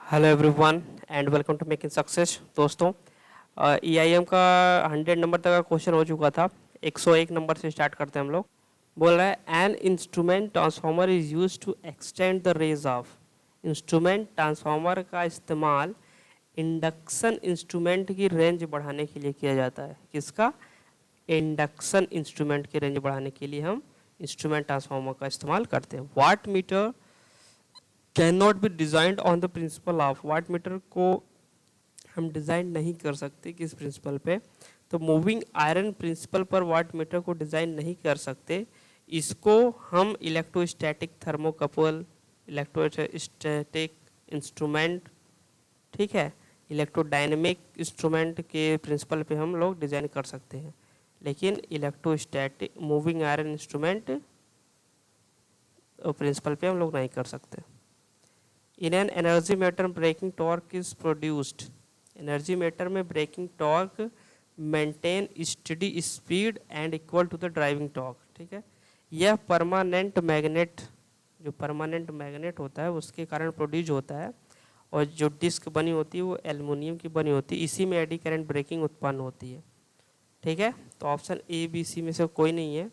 Hello everyone and welcome to making success. दोस्तों, EIM का 100 number तक का क्वेश्चन हो चुका था। 101 नंबर से स्टार्ट करते हैं हम लोग। बोल रहा है an instrument transformer is use to extend the range of. Instrument transformer का इस्तेमाल इंडक्शन इंस्ट्रूमेंट की रेंज बढ़ाने के लिए किया जाता है। किसका? इंडक्शन इंस्ट्रूमेंट की रेंज बढ़ाने के लिए हम इंस्ट्रूमेंट ट्रांसफार्मर का इस्तेमाल करते हैं। Watt meter can not be designed on the principle of. Watt meter को हम डिज़ाइन नहीं कर सकते किस प्रिंसिपल पे? तो मूविंग आयरन प्रिंसिपल पर वाट मीटर को डिज़ाइन नहीं कर सकते। इसको हम इलेक्ट्रोस्टैटिक थर्मोकपल, इलेक्ट्रोस्टैटिक इंस्ट्रूमेंट, ठीक है, इलेक्ट्रोडायनेमिक इंस्ट्रूमेंट के प्रिंसिपल पे हम लोग डिज़ाइन कर सकते हैं, लेकिन electrostatic moving iron instrument principle पे हम लोग नहीं कर सकते। In an energy meter braking torque is produced. Energy meter में braking torque maintain steady speed and equal to the driving torque. ठीक है, यह परमानेंट मैग्नेट, जो परमानेंट मैग्नेट होता है उसके कारण प्रोड्यूस होता है, और जो डिस्क बनी होती है वो एल्युमिनियम की बनी होती है। इसी में एडी करंट ब्रेकिंग उत्पन्न होती है। ठीक है, तो ऑप्शन ए बी सी में से कोई नहीं है।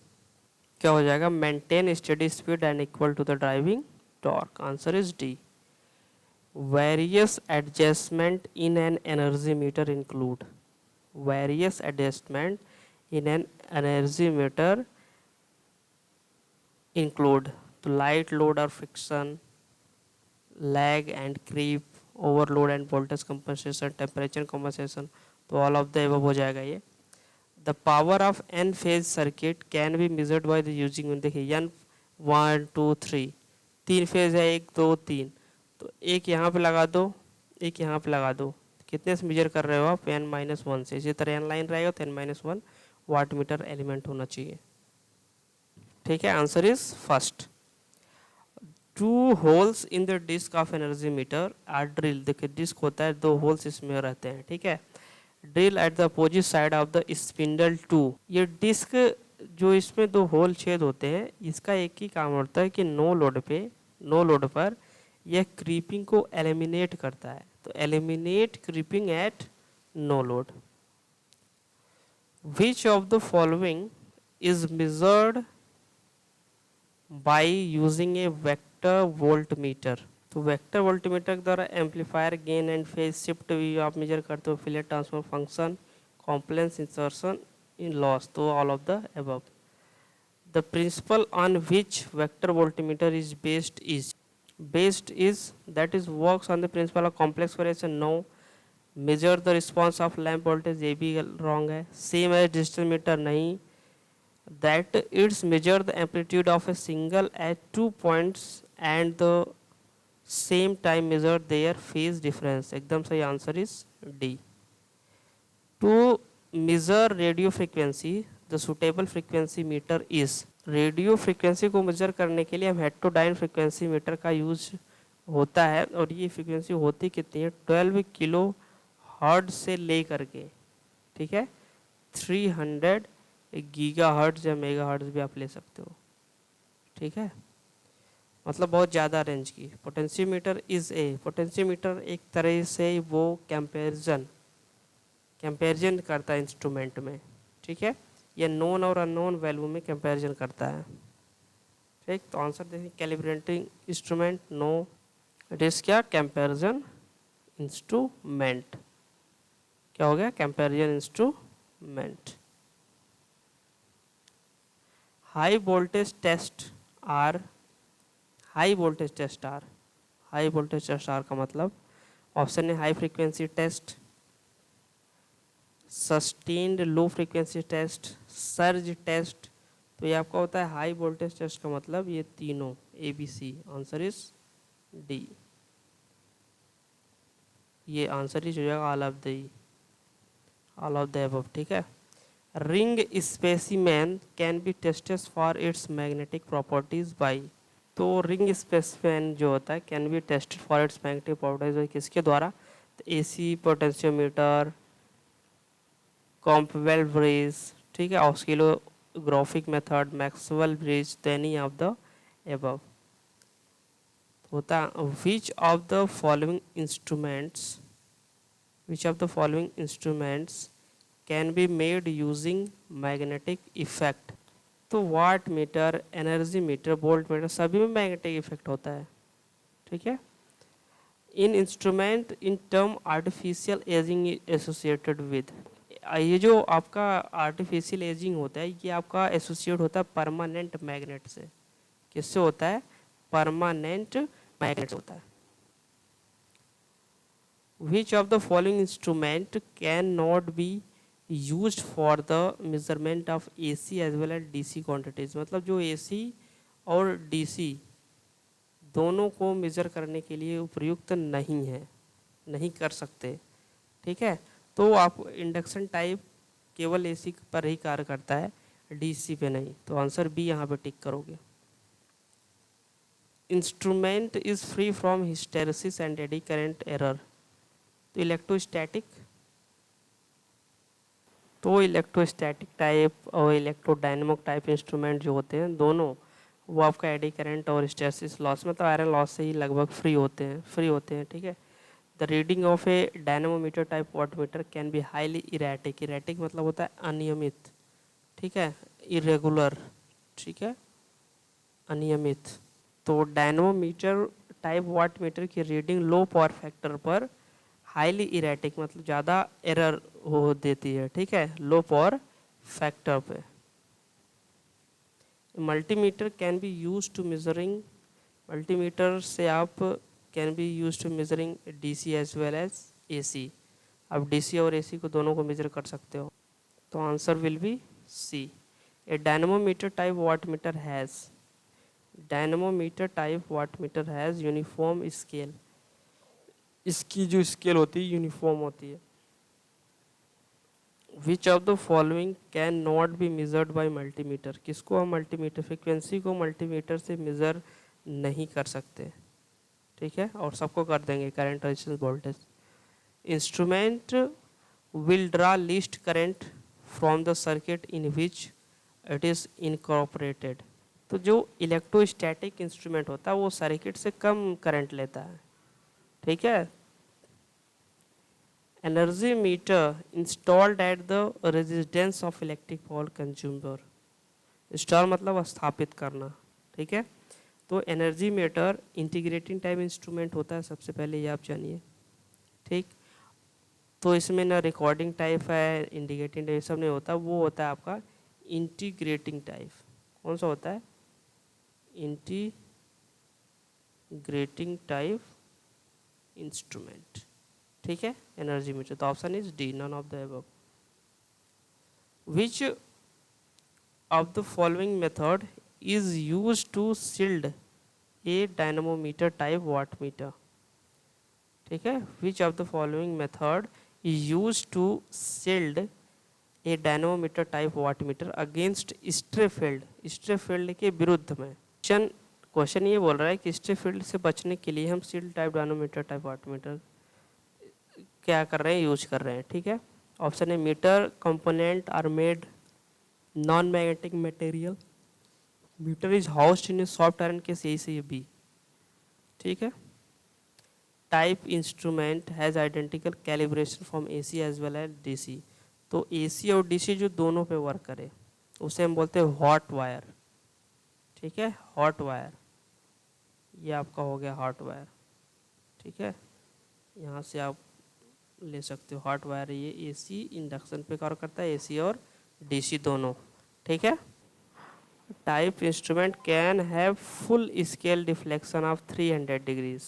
क्या हो जाएगा? Maintain steady speed and equal to the driving torque. Answer is D. Various adjustment in an energy meter include. Various adjustment in an energy meter include तो light load or friction, lag and creep, overload and voltage compensation, temperature compensation, तो all of the above हो जाएगा ये। The power of n phase circuit can be measured by the using, देखिए n 1 2 3 तीन phase है, 1 2 3, तो एक यहाँ पे लगा दो, एक यहाँ पे लगा दो। कितने से मेजर कर रहे हो आप? n-1 से। इसी तरह n लाइन रहेगा तो n-1 वाट मीटर एलिमेंट होना चाहिए। ठीक है, answer is first. Two holes in the disc of energy meter are drill. देखिए डिस्क होता है, दो होल्स इसमें रहते हैं। ठीक है, drill at the opposite side of the spindle to. ये डिस्क जो इसमें दो होल छेद होते हैं, इसका एक ही काम होता है कि नो लोड पर यह क्रीपिंग को एलिमिनेट करता है। तो eliminate creeping at no load. Which of the following is measured by using a vector voltmeter. तो वेक्टर वोल्टमीटर के द्वारा amplifier gain and phase shift भी आप मेजर करते हो, filter transfer function, complex insertion in loss, तो all of the above. The principle on which vector voltmeter is based is that is works on the principle of complex variation. No. Measure the response of lamp voltage, ये भी wrong है। Same as digital meter, नहीं। That it's measure the amplitude of a single at 2 points and the same time measure their phase difference। एकदम सही, answer is D। To measure radio frequency, the suitable frequency meter is। Radio frequency को major करने के लिए हम heterodyne frequency meter का use होता है, और ये फ्रीक्वेंसी होती कितनी है? 12 किलो हर्ट्ज से ले करके, ठीक है, 300 गीगा हर्ट्ज या मेगा हर्ट्ज भी आप ले सकते हो। ठीक है, मतलब बहुत ज़्यादा रेंज की। पोटेंशियोमीटर इज ए, पोटेंशियोमीटर एक तरह से वो कंपैरिजन करता है इंस्ट्रूमेंट में। ठीक है, यह नोन और अननोन वैल्यू में कंपैरिजन करता है। ठीक, तो आंसर देखिए calibrating instrument, no. It is क्या? Comparison instrument. क्या हो गया? Comparison instrument. High voltage test are, high voltage test are का मतलब ऑप्शन है high frequency test, sustained low frequency test, surge test. तो ये आपका होता है हाई वोल्टेज टेस्ट का मतलब ये तीनों ABC। Answer is D. ये आंसर इज हो जाएगा ऑल ऑफ द अबव। ठीक है, ring specimen can be tested for its magnetic properties by. तो रिंग स्पेसिमेन जो होता है can be tested for its magnetic properties किसके द्वारा? तो AC पोटेंशियोमीटर, कॉम्पवेल ब्रिज, ठीक है, ऑस्किलोग्राफिक मेथड, मैक्सवेल ब्रिज, तो एनी ऑफ द एबव। होता है which of the following instruments can be made using magnetic effect. तो watt meter, energy meter, volt meter सभी में मैग्नेटिक इफेक्ट होता है, ठीक है। In instrument in term artificial ageing associated with, ये जो आपका आर्टिफिशियल एजिंग होता है ये आपका एसोसिएट होता है परमानेंट मैग्नेट से। किससे होता है? परमानेंट मैग्नेट होता है। Which of the following instrument can not be used for the measurement of AC as well as DC quantities. मतलब जो एसी और डीसी दोनों को मेजर करने के लिए उपयुक्त नहीं है, नहीं कर सकते, ठीक है। तो आप इंडक्शन टाइप केवल एसी पर ही कार्य करता है, डीसी पे नहीं। तो आंसर बी यहाँ पे टिक करोगे। Instrument is free from hysteresis and eddy current error. तो इलेक्ट्रोस्टैटिक टाइप और इलेक्ट्रोडायनेमिक टाइप इंस्ट्रूमेंट जो होते हैं दोनों, वो आपका एडी करंट और हिस्टेरेसिस लॉस मतलब आयरन लॉस से ही लगभग फ्री होते हैं, ठीक है। The reading of A dynamometer type wattmeter can be highly erratic. Erratic मतलब होता है अनियमित, ठीक है, इरेगुलर, ठीक है, अनियमित। तो डायनेमोमीटर टाइप वाटमीटर की रीडिंग लो पावर फैक्टर पर हाईली इरेटिक मतलब ज़्यादा एरर हो देती है, ठीक है, लो पावर फैक्टर पे। Multimeter can be use to measuring, multimeter से आप can be use to measuring DC as well as AC. आप डीसी और एसी को दोनों को मेजर कर सकते हो। तो answer will be C. A dynamometer type wattmeter has uniform scale. इसकी जो स्केल होती है यूनिफॉर्म होती है। Which of the following can not be measured by multimeter. किसको हम मल्टीमीटर, फ्रिक्वेंसी को मल्टीमीटर से मेजर नहीं कर सकते, ठीक है, और सबको कर देंगे current, resistance, voltage. Instrument will draw least current from the circuit in which it is incorporated. तो जो इलेक्ट्रोस्टैटिक इंस्ट्रूमेंट होता है वो सर्किट से कम करंट लेता है, ठीक है। Energy metre installed at the residence of electric power consumer. Install मतलब स्थापित करना, ठीक है। तो energy meter integrating type instrument होता है, सबसे पहले ये आप जानिए, ठीक। तो इसमें ना रिकॉर्डिंग टाइप है, इंडिकेटिंग टाइप सब नहीं होता, वो होता है आपका इंटीग्रेटिंग टाइप। कौन सा होता है? इंटीग्रेटिंग टाइप इंस्ट्रूमेंट, ठीक है, एनर्जी मीटर। तो option is D, none of the above. Which of the following method is used to shield a dynamometer type wattmeter, ठीक है। which of the following method is used to shield a dynamometer type wattmeter against stray field के विरुद्ध में। Question ये बोल रहा है कि स्ट्रे फील्ड से बचने के लिए हम shield type dynamometer type wattmeter क्या कर रहे हैं, यूज कर रहे हैं, ठीक है। ऑप्शन है meter component are made non magnetic material, meter is housed in a soft iron के सही से ये बी, ठीक है। Type instrument has identical calibration from AC as well as DC. तो एसी और डीसी जो दोनों पे वर्क करे उसे हम बोलते हैं हॉट वायर, ठीक है, हॉट वायर। ये आपका हो गया हॉट वायर, ठीक है, यहाँ से आप ले सकते हो हॉट वायर। ये एसी इंडक्शन पे कार्य करता है, एसी और डीसी दोनों, ठीक है। Type instrument can have full scale deflection of 300 degrees.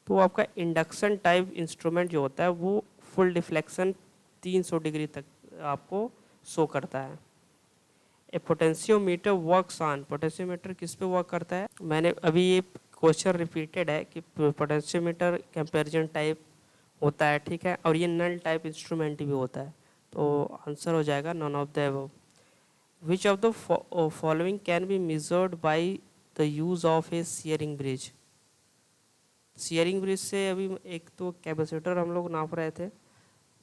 तो आपका इंडक्शन टाइप इंस्ट्रूमेंट जो होता है वो फुल डिफ्लेक्शन 300 डिग्री तक आपको शो करता है। ए पोटेंशियोमीटर वर्क्स ऑन, पोटेंशियोमीटर किस पे वर्क करता है? मैंने अभी ये क्वेश्चन रिपीटेड है कि पोटेंशियोमीटर कंपैरिजन टाइप होता है, ठीक है, और ये नल टाइप इंस्ट्रूमेंट भी होता है। तो आंसर हो जाएगा none of the above. Which of the following can be measured by the use of A Schering bridge. Schering bridge से अभी एक तो कैपेसिटर हम लोग नाप रहे थे,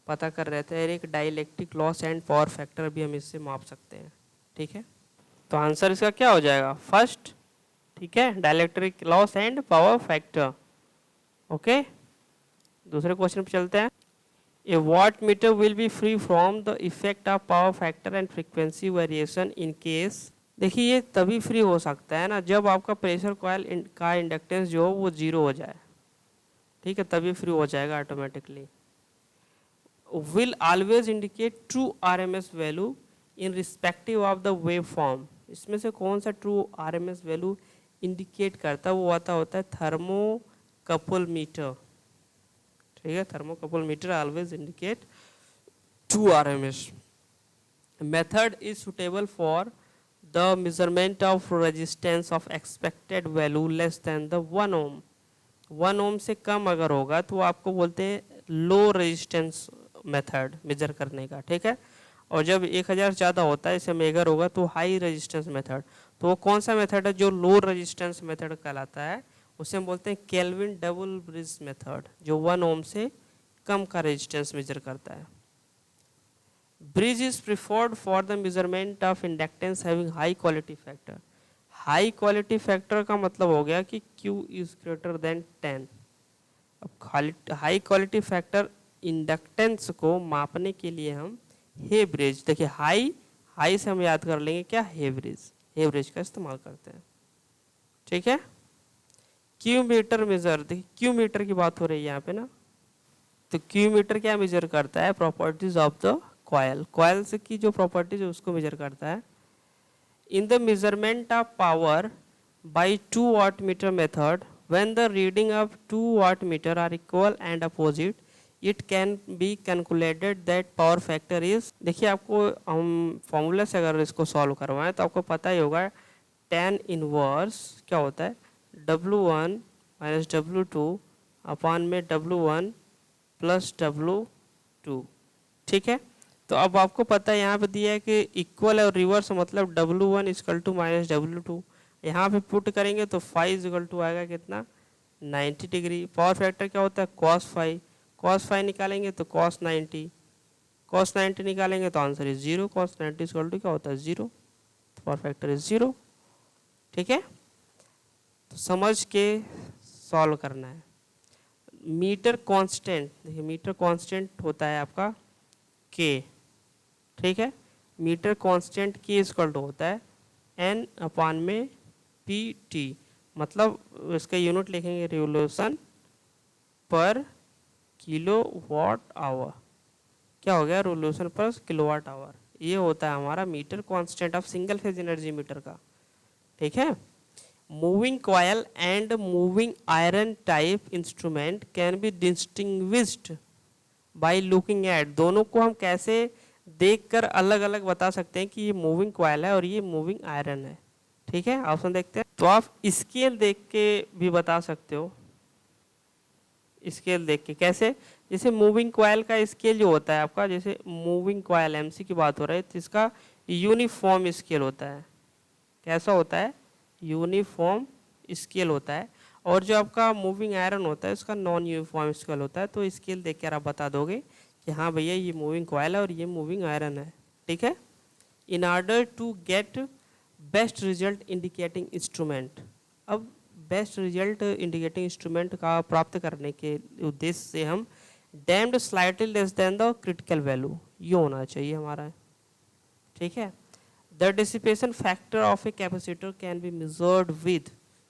पता कर रहे थे, और एक dielectric loss and power factor भी हम इससे माप सकते हैं, ठीक है। तो आंसर इसका क्या हो जाएगा? फर्स्ट, ठीक है, dielectric loss and power factor. Okay, दूसरे क्वेश्चन पे चलते हैं। A watt meter will be free from the effect of power factor and frequency variation in case. देखिए ये तभी फ्री हो सकता है ना जब आपका प्रेशर कॉइल का इंडक्टेंस जो हो वो 0 हो जाए, ठीक है, तभी फ्री हो जाएगा automatically. Will always indicate true RMS value in respective of the wave form. इसमें से कौन सा ट्रू आरएमएस वैल्यू इंडिकेट करता है, वो होता है थर्मोकपल मीटर। ठीक है, thermocouple meter always indicate true RMS. Method is suitable for the measurement of resistance of expected value less than the 1 ohm. 1 ohm से कम अगर होगा तो आपको बोलते हैं लो रेजिस्टेंस मेथड मेजर करने का, ठीक है। और जब 1000 ज़्यादा होता है इसे मेजर होगा तो हाई रेजिस्टेंस मेथड। तो वो कौन सा मेथड है जो लो रेजिस्टेंस मेथड कहलाता है, उसे हम बोलते हैं केल्विन डबल ब्रिज मेथड, जो 1 ओम से कम का रेजिस्टेंस मेजर करता है। Bridge is preferred for the measurement of inductance having high quality factor. High quality factor का मतलब हो गया कि Q इज ग्रेटर देन 10। अब हाई क्वालिटी फैक्टर इंडक्टेंस को मापने के लिए हम हेब्रिज, देखिए हाई से हम याद कर लेंगे क्या, हेब्रिज का इस्तेमाल करते हैं, ठीक है। क्यू मीटर मेजर, देखिए क्यू मीटर की बात हो रही है यहाँ पे ना, तो क्यू मीटर क्या मेजर करता है, प्रॉपर्टीज ऑफ द कॉयल से की जो प्रॉपर्टीज है उसको मेजर करता है। In the measurement of power by 2 watt meter method when the reading of 2 watt meter are equal and opposite it can be calculated that power factor is. देखिए आपको हम फॉर्मूला से अगर इसको सॉल्व करवाएं तो आपको पता ही होगा tan इनवर्स क्या होता है, W1 माइनस W2 अपान में W1 प्लस W2, ठीक है। तो अब आपको पता है यहाँ पे दिया है कि इक्वल और रिवर्स मतलब W1 equal to minus W2, यहाँ पे पुट करेंगे तो फाइव इक्वल टू आएगा कितना, 90 डिग्री। पावर फैक्टर क्या होता है, cos 5 निकालेंगे तो cos 90 निकालेंगे तो answer is 0। cos 90 equal to क्या होता है 0, तो पावर फैक्टर इज 0, ठीक है। तो समझ के सॉल्व करना है। मीटर कांस्टेंट, देखिए मीटर कांस्टेंट होता है आपका K, ठीक है। Meter constant K equal to होता है N अपान में PT, मतलब इसका यूनिट लिखेंगे revolution per kilo watt hour, क्या हो गया, रिवोल्यूशन पर किलोवाट आवर। ये होता है हमारा metre constant of single phase energy meter का, ठीक है। Moving coil and moving iron type instrument can be distinguished by looking at. दोनों को हम कैसे देखकर अलग अलग बता सकते हैं कि ये मूविंग कॉयल है और ये मूविंग आयरन है, ठीक है। ऑप्शन देखते हैं, तो आप स्केल देख के भी बता सकते हो। स्केल देख के कैसे, जैसे मूविंग कॉयल का स्केल जो होता है आपका, जैसे मूविंग कॉयल MC की बात हो रही है तो इसका यूनिफॉर्म स्केल होता है। कैसा होता है, यूनिफॉर्म स्केल होता है। और जो आपका मूविंग आयरन होता है उसका नॉन यूनिफॉर्म स्केल होता है। तो स्केल देख कर आप बता दोगे कि हाँ भैया ये मूविंग कॉयल है और ये मूविंग आयरन है, ठीक है। In order to get best result indicating instrument, अब बेस्ट रिजल्ट इंडिकेटिंग इंस्ट्रूमेंट का प्राप्त करने के उद्देश्य से हम damped slightly less than the critical value, ये होना चाहिए हमारा, ठीक है। The dissipation factor of a capacitor can be measured with,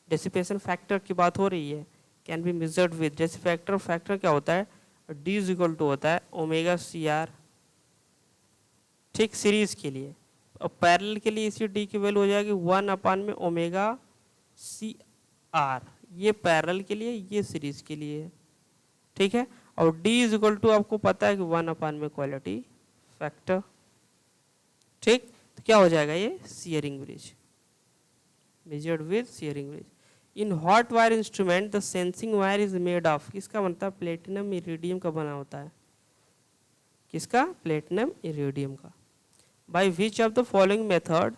dissipation factor की बात हो रही है, can be measured with, dissipation factor क्या होता है, D इज इक्वल टू होता है ओमेगा CR, ठीक, सीरीज के लिए। अब पैरेलल के लिए इसी D की वैल्यू हो जाएगी 1 अपान में ओमेगा CR, ये पैरेलल के लिए, ये सीरीज के लिए है, ठीक है। और D इज इक्वल टू आपको पता है कि 1 अपान में क्वालिटी फैक्टर, ठीक। तो क्या हो जाएगा ये shearing bridge, measured with shearing bridge. In hot wire instrument the sensing wire is made of, किसका बनता है, प्लेटिनम इरिडियम का बना होता है, किसका, प्लेटिनम इरिडियम का। By which of the following method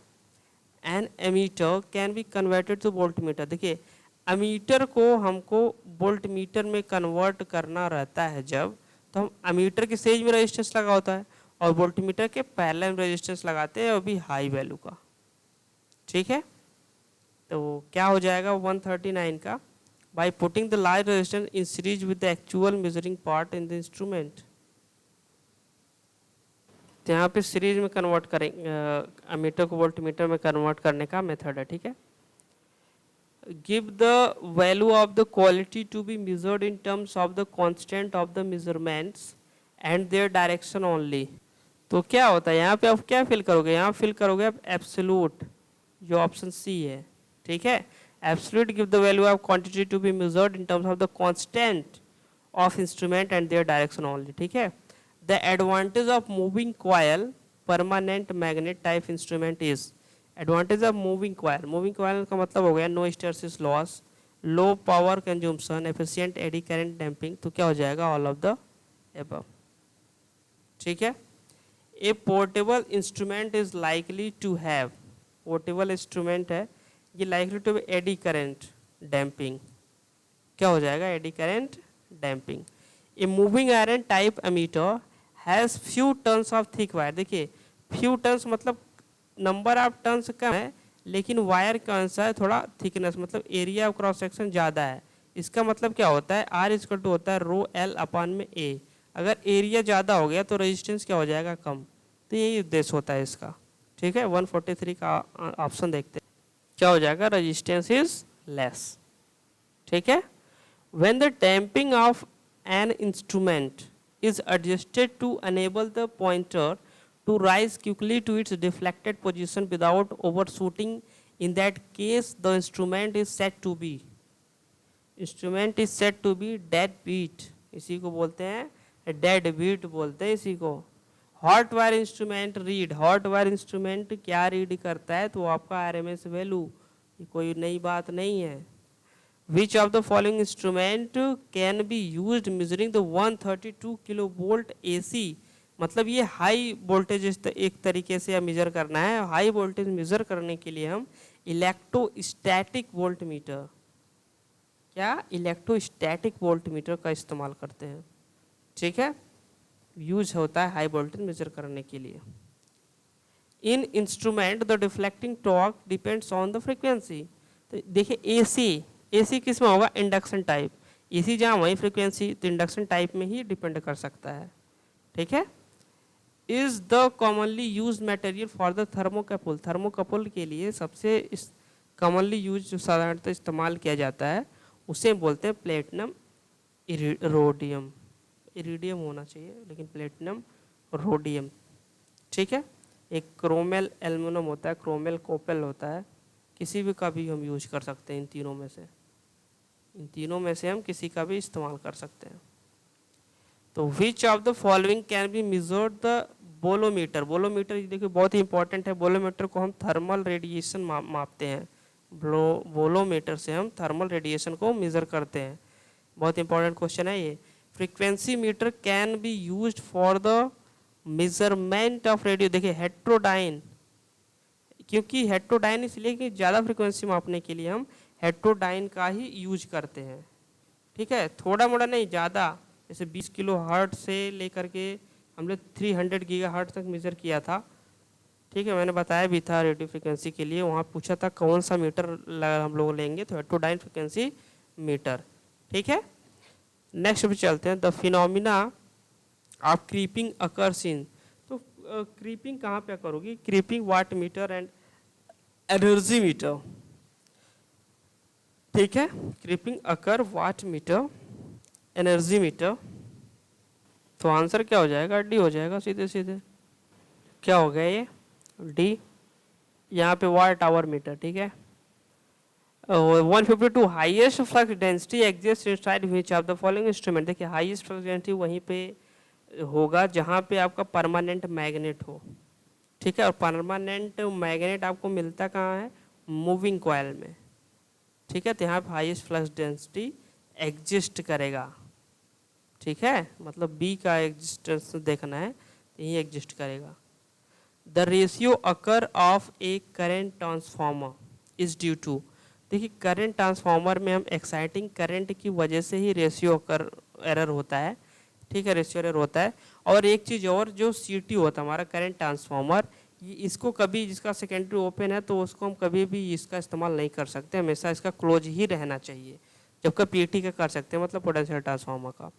an ammeter can be converted to voltmeter. देखिए अमीटर को हमको वोल्ट मीटर में कन्वर्ट करना रहता है जब, तो हम अमीटर के सेज में रेजिस्टेंस लगा होता है और वोल्टमीटर के पैरेलल रेजिस्टेंस लगाते हैं, वो भी हाई वैल्यू का, ठीक है। तो क्या हो जाएगा 139 का, by putting the large resistance in series with the actual measuring part in the instrument. तो यहाँ पे सीरीज में कन्वर्ट करेंगे, अमीटर को वोल्टमीटर में कन्वर्ट करने का मेथड है, ठीक है। Give the value of the quality to be measured in terms of the constant of the measurements and their direction only. तो क्या होता है यहाँ पे, आप क्या फिल करोगे, यहाँ फिल करोगे आप एब्सोल्यूट, जो ऑप्शन सी है, ठीक है। Absolute give the value of quantity to be measured in terms of the constant of instrument and their direction only, ठीक है। The advantage of moving coil permanent magnet type instrument is, advantage of moving coil का मतलब हो गया no hysteresis loss, low power consumption, efficient eddy current damping। तो क्या हो जाएगा all of the above, ठीक है। A portable instrument is likely to have, portable instrument है ये likely to be eddy current damping, क्या हो जाएगा eddy current damping। A moving iron type ammeter has few turns of thick wire. देखिए few turns मतलब number of turns कम है, लेकिन wire कौन सा है, थोड़ा थिकनेस, मतलब एरिया ऑफ क्रॉस सेक्शन ज़्यादा है। इसका मतलब क्या होता है, आर इक्वल टू होता है रो एल अपॉन में ए। अगर एरिया ज़्यादा हो गया तो रेजिस्टेंस क्या हो जाएगा, कम। तो यही उद्देश्य होता है इसका, ठीक है। 143 का ऑप्शन देखते हैं, क्या हो जाएगा, रेजिस्टेंस इज लेस, ठीक है। When the damping off an instrument is adjusted to enable the pointer to rise quickly to its deflected position without overshooting. In that case, the instrument is said to be dead beat। इसी को बोलते हैं dead beat बोलते हैं इसी को। Hot wire instrument read, hot wire instrument क्या read करता है, तो आपका RMS वैल्यू, कोई नई बात नहीं है। Which of the following instrument can be used measuring the 132 kilovolt AC। मतलब ये हाई वोल्टेज एक तरीके से मेजर करना है। हाई वोल्टेज मेजर करने के लिए हम इलेक्ट्रोस्टैटिक वोल्टमीटर, क्या इलेक्ट्रोस्टैटिक वोल्टमीटर का इस्तेमाल करते हैं, ठीक है। यूज होता है हाई वोल्टेज मेजर करने के लिए। In instrument the deflecting torque depends on the frequency. तो देखिए AC किस में होगा, इंडक्शन टाइप। AC जहाँ वही फ्रीक्वेंसी, तो इंडक्शन टाइप में ही डिपेंड कर सकता है, ठीक है। Is the commonly use material for the thermocouple, thermocouple के लिए सबसे कॉमनली यूज जो साधारणतः इस्तेमाल किया जाता है उसे बोलते हैं प्लेटिनम रोडियम, इरिडियम होना चाहिए लेकिन प्लेटिनम रोडियम, ठीक है। एक क्रोमेल एल्युमिनियम होता है, क्रोमेल कोपल होता है, किसी भी का भी हम यूज कर सकते हैं। इन तीनों में से हम किसी का भी इस्तेमाल कर सकते हैं। तो विच of the following can be measured the bolometer. Bolometer देखिए बहुत ही इंपॉर्टेंट है। बोलोमीटर को हम थर्मल रेडिएशन मापते हैं। बोलोमीटर से हम थर्मल रेडिएशन को मेजर करते हैं। बहुत इंपॉर्टेंट क्वेश्चन है ये। Frequency meter can be used for the measurement of radio. देखिए हेट्रोडाइन, क्योंकि हेट्रोडाइन इसलिए कि ज़्यादा फ्रीक्वेंसी मापने के लिए हम हेट्रोडाइन का ही यूज करते हैं, ठीक है। थोड़ा मोड़ा नहीं, ज़्यादा, जैसे 20 किलो हर्ट्ज से लेकर के हमने 300 गीगा हर्ट्ज तक मेजर किया था, ठीक है। मैंने बताया भी था रेडियो फ्रीक्वेंसी के लिए, वहाँ पूछा था कौन सा मीटर हम लोग लेंगे, तो हेट्रोडाइन फ्रीक्वेंसी मीटर, ठीक है। नेक्स्ट पे चलते हैं। The phenomena of creeping occurs in. तो क्रीपिंग कहाँ पे अकर होगी, creeping watt meter and energy meter, ठीक है। Creeping occur watt meter energy meter, तो आंसर क्या हो जाएगा, डी हो जाएगा सीधे सीधे। क्या हो गया ये, डी। यहाँ पे वाट आवर मीटर, ठीक है। 152 highest flux density exist inside which of the following instrument. देखिए हाईएस्ट फ्लक्स डेंसिटी वहीं पे होगा जहाँ पे आपका परमानेंट मैग्नेट हो, ठीक है। और परमानेंट मैग्नेट आपको मिलता कहाँ है, मूविंग कॉइल में, ठीक है। तो यहाँ पे हाईएस्ट फ्लक्स डेंसिटी एग्जिस्ट करेगा, ठीक है। मतलब बी का एग्जिस्टेंस देखना है, तो यही एग्जिस्ट करेगा। The ratio occur of a current transformer is due to. देखिए करंट ट्रांसफार्मर में हम एक्साइटिंग करंट की वजह से ही रेशियो अकर एरर होता है, ठीक है, रेशियो एरर होता है। और एक चीज़ और, जो CT होता है हमारा करंट ट्रांसफार्मर, इसको कभी, जिसका सेकेंडरी ओपन है तो उसको हम कभी भी इसका इस्तेमाल नहीं कर सकते, हमेशा इसका क्लोज ही रहना चाहिए। जबकि पीटी का कर सकते हैं, मतलब पोटेंशियल ट्रांसफार्मर का।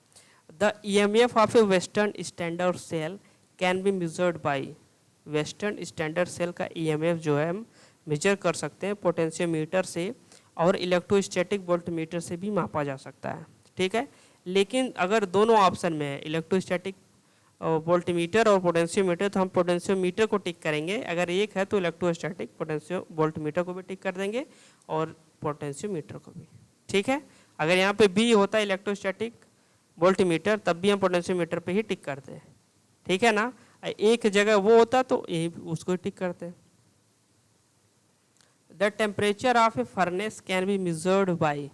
The EMF of a western standard cell can be measured by, western standard cell का ईएमएफ जो है हम मेजर कर सकते हैं पोटेंशियोमीटर से, और इलेक्ट्रोस्टैटिक वोल्टमीटर से भी मापा जा सकता है, ठीक है। लेकिन अगर दोनों ऑप्शन में है, इलेक्ट्रोस्टैटिक वोल्टमीटर और पोटेंशियोमीटर, तो हम पोटेंशियोमीटर को टिक करेंगे। अगर एक है तो इलेक्ट्रोस्टैटिक पोटेंशियो वोल्टमीटर को भी टिक कर देंगे और पोटेंशियोमीटर को भी, ठीक है। अगर यहाँ पे बी होता है इलेक्ट्रोस्टैटिक वोल्टमीटर, तब भी हम पोटेंशियोमीटर पे ही टिक करते हैं, ठीक है ना। एक जगह वो होता तो यही उसको टिक करते हैं। The temperature of A furnace can be measured by,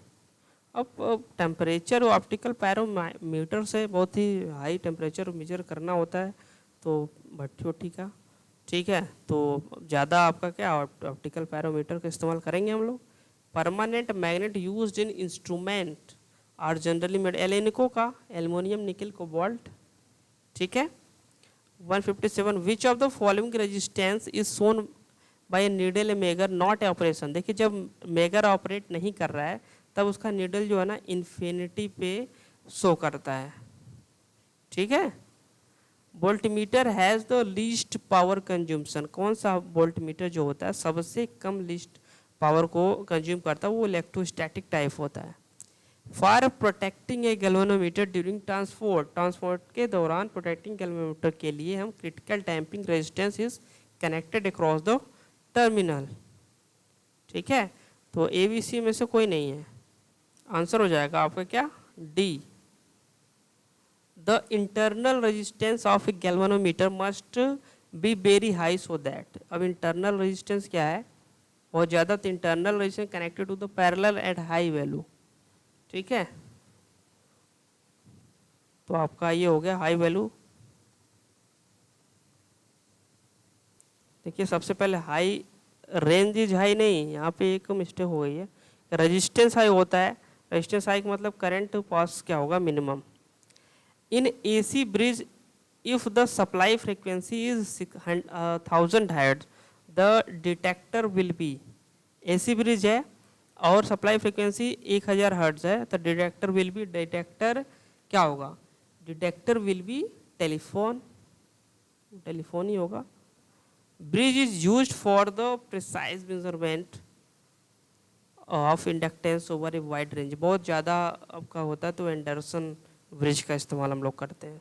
अब टेम्परेचर ऑप्टिकल पैरोमीटर से बहुत ही हाई टेम्परेचर मेजर करना होता है, तो भट्टी वट्टी का, ठीक है। तो ज़्यादा आपका क्या ऑप्टिकल पैरोमीटर का इस्तेमाल करेंगे हम लोग। Permanent magnet used in instrument are generally made, alnico का एल्युमिनियम निकल कोबाल्ट, ठीक है। 157 which of the following resistance is shown by needle a megger not operation. देखिए जब मेगर ऑपरेट नहीं कर रहा है तब उसका नीडल जो है ना इन्फिनिटी पे शो करता है, ठीक है। Voltmeter has the least power consumption, कौन सा वोल्टमीटर जो होता है सबसे कम लीस्ट पावर को कंज्यूम करता है, वो इलेक्ट्रोस्टैटिक टाइप होता है। For protecting A galvanometer during transport के दौरान प्रोटेक्टिंग गैल्वेनोमीटर के लिए हम critical damping resistance is connected across the terminal, ठीक है। तो एबीसी में से कोई नहीं है, आंसर हो जाएगा आपका क्या, D. The internal resistance of a galvanometer must be very high so that, अब इंटरनल रेजिस्टेंस क्या है, बहुत ज़्यादा, तो internal resistance connected to the parallel at high value, ठीक है। तो आपका ये हो गया हाई वैल्यू। देखिए सबसे पहले हाई, रेंज इज हाई नहीं, यहाँ पे एक मिस्टेक हो गई है, रेजिस्टेंस हाई होता है, रेजिस्टेंस हाई का मतलब करंट पास क्या होगा minimum. In AC bridge if the supply frequency is 1000 hertz the detector will B, AC bridge है और सप्लाई फ्रीक्वेंसी 1000 हर्ट्ज है, तो डिटेक्टर विल बी, डिटेक्टर क्या होगा, detector will be telephone, telephone ही होगा। Bridge is used for the precise measurement of inductance over a wide range, बहुत ज़्यादा आपका होता है तो एंडरसन ब्रिज का इस्तेमाल हम लोग करते हैं।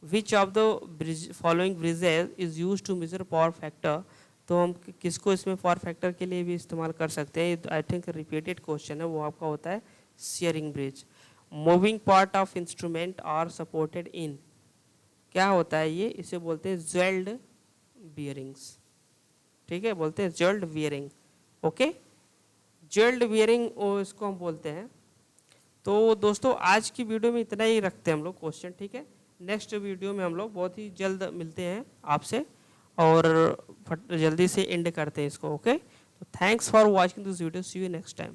Which of the bridge following bridges is use to measure power factor, तो हम किसको इसमें पावर फैक्टर के लिए भी इस्तेमाल कर सकते हैं, आई थिंक रिपीटेड क्वेश्चन है, वो आपका होता है Schering bridge. Moving part of instrument are supported in, क्या होता है ये, इसे बोलते हैं ज्वेल्ड बियरिंग्स, ठीक है, बोलते हैं jewelled bearing, okay. Jewelled bearing इसको हम बोलते हैं। तो दोस्तों आज की वीडियो में इतना ही रखते हैं हम लोग क्वेश्चन, ठीक है। नेक्स्ट वीडियो में हम लोग बहुत ही जल्द मिलते हैं आपसे और जल्दी से एंड करते हैं इसको, ओके। तो thanks for watching this video, see you next time.